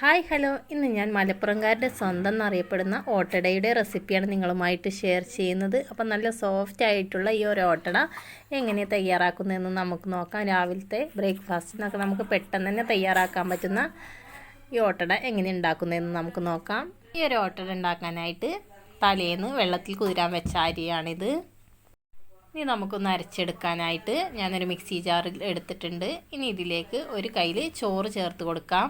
Hi hello, ഇന്ന് ഞാൻ മലപ്പുറംകാരുടെ സ്വന്തം എന്നറിയപ്പെടുന്ന ഓട്ടടയുടെ റെസിപ്പിയാണ് നിങ്ങളുമായിട്ട് ഷെയർ ചെയ്യുന്നത്. അപ്പം നല്ല സോഫ്റ്റ് ആയിട്ടുള്ള ഈ ഒരു ഓട്ടട എങ്ങനെ തയ്യാറാക്കുന്നതെന്ന് നമുക്ക് നോക്കാം. രാവിലത്തെ ബ്രേക്ക്ഫാസ്റ്റിനൊക്കെ നമുക്ക് പെട്ടെന്ന് തന്നെ തയ്യാറാക്കാൻ പറ്റുന്ന ഈ ഓട്ടട എങ്ങനെ ഉണ്ടാക്കുന്നതെന്ന് നമുക്ക് നോക്കാം. ഈ ഒരു ഓട്ടട ഉണ്ടാക്കാനായിട്ട് തലേന്ന് വെള്ളത്തിൽ കുതിരാൻ വെച്ച അരിയാണിത്. ഇനി നമുക്കൊന്ന് അരച്ചെടുക്കാനായിട്ട് ഞാനൊരു മിക്സി ജാറിൽ എടുത്തിട്ടുണ്ട്. ഇനി ഇതിലേക്ക് ഒരു കയ്യിൽ ചോറ് ചേർത്ത് കൊടുക്കാം.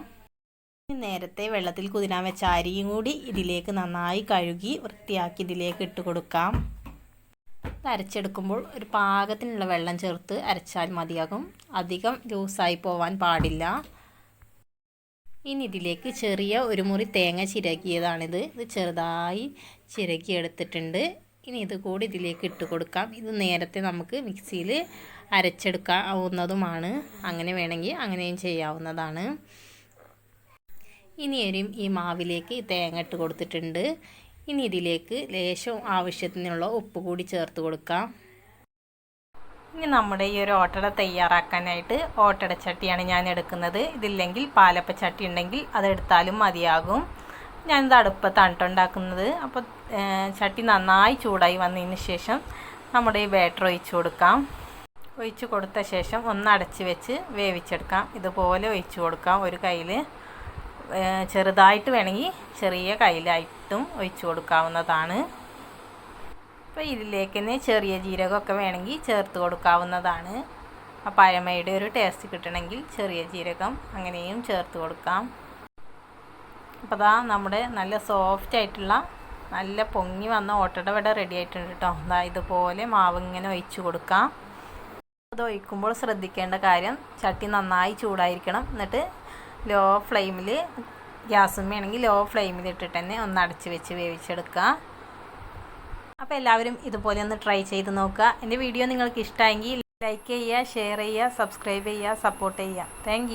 നേരത്തെ വെള്ളത്തിൽ കുതിരാൻ വെച്ച അരിയും കൂടി ഇതിലേക്ക് നന്നായി കഴുകി വൃത്തിയാക്കി ഇതിലേക്ക് ഇട്ട് കൊടുക്കാം. അരച്ചെടുക്കുമ്പോൾ ഒരു പാകത്തിനുള്ള വെള്ളം ചേർത്ത് അരച്ചാൽ മതിയാകും. അധികം ലൂസായി പോവാൻ പാടില്ല. ഇനി ഇതിലേക്ക് ചെറിയ ഒരു മുറി തേങ്ങ ചിരകിയതാണിത്. ഇത് ചെറുതായി ചിരകിയെടുത്തിട്ടുണ്ട്. ഇനി ഇത് കൂടി ഇതിലേക്ക് ഇട്ട് കൊടുക്കാം. ഇത് നേരത്തെ നമുക്ക് മിക്സിയിൽ അരച്ചെടുക്കാവുന്നതുമാണ്. അങ്ങനെ വേണമെങ്കിൽ അങ്ങനെയും ചെയ്യാവുന്നതാണ്. ഇനി ഈ മാവിലേക്ക് തേങ്ങ ഇട്ട് കൊടുത്തിട്ടുണ്ട്. ഇനി ഇതിലേക്ക് ലേശം ആവശ്യത്തിനുള്ള ഉപ്പ് കൂടി ചേർത്ത് കൊടുക്കാം. ഇനി നമ്മുടെ ഈ ഒരു ഓട്ടട തയ്യാറാക്കാനായിട്ട് ഓട്ടട ചട്ടിയാണ് ഞാൻ എടുക്കുന്നത്. ഇതില്ലെങ്കിൽ പാലപ്പ ചട്ടി ഉണ്ടെങ്കിൽ അതെടുത്താലും മതിയാകും. ഞാനിത് അടുപ്പത്താണ് ഉണ്ടാക്കുന്നത്. അപ്പോൾ ചട്ടി നന്നായി ചൂടായി വന്നതിന് ശേഷം നമ്മുടെ ഈ ബാറ്റർ ഒഴിച്ച് കൊടുക്കാം. ഒഴിച്ച് കൊടുത്ത ശേഷം ഒന്ന് അടച്ച് വെച്ച് വേവിച്ചെടുക്കാം. ഇതുപോലെ ഒഴിച്ച് കൊടുക്കാം. ഒരു കയ്യിൽ ചെറുതായിട്ട് വേണമെങ്കിൽ ചെറിയ കയ്യിലായിട്ടും ഒഴിച്ച് കൊടുക്കാവുന്നതാണ്. അപ്പോൾ ഇതിലേക്ക് തന്നെ ചെറിയ ജീരകമൊക്കെ വേണമെങ്കിൽ ചേർത്ത് കൊടുക്കാവുന്നതാണ്. ആ പഴമയുടെ ഒരു ടേസ്റ്റ് കിട്ടണമെങ്കിൽ ചെറിയ ജീരകം അങ്ങനെയും ചേർത്ത് കൊടുക്കാം. അപ്പോൾ അതാ നമ്മുടെ നല്ല സോഫ്റ്റ് ആയിട്ടുള്ള നല്ല പൊങ്ങി വന്ന ഓട്ടട ഇവിടെ റെഡി ആയിട്ടുണ്ട് കേട്ടോ. അതാ ഇതുപോലെ മാവ് ഇങ്ങനെ ഒഴിച്ച് കൊടുക്കാം. അത് ഒഴിക്കുമ്പോൾ ശ്രദ്ധിക്കേണ്ട കാര്യം ചട്ടി നന്നായി ചൂടായിരിക്കണം. എന്നിട്ട് ലോ ഫ്ലെയിമിൽ ഗ്യാസുമ്മയാണെങ്കിൽ ലോ ഫ്ലെയിമിൽ ഇട്ടിട്ട് തന്നെ ഒന്ന് അടച്ച് വെച്ച് വേവിച്ചെടുക്കുക. അപ്പോൾ എല്ലാവരും ഇതുപോലെ ഒന്ന് ട്രൈ ചെയ്ത് നോക്കുക. എൻ്റെ വീഡിയോ നിങ്ങൾക്ക് ഇഷ്ടമായെങ്കിൽ ലൈക്ക് ചെയ്യുക, ഷെയർ ചെയ്യുക, സബ്സ്ക്രൈബ് ചെയ്യുക, സപ്പോർട്ട് ചെയ്യുക. താങ്ക്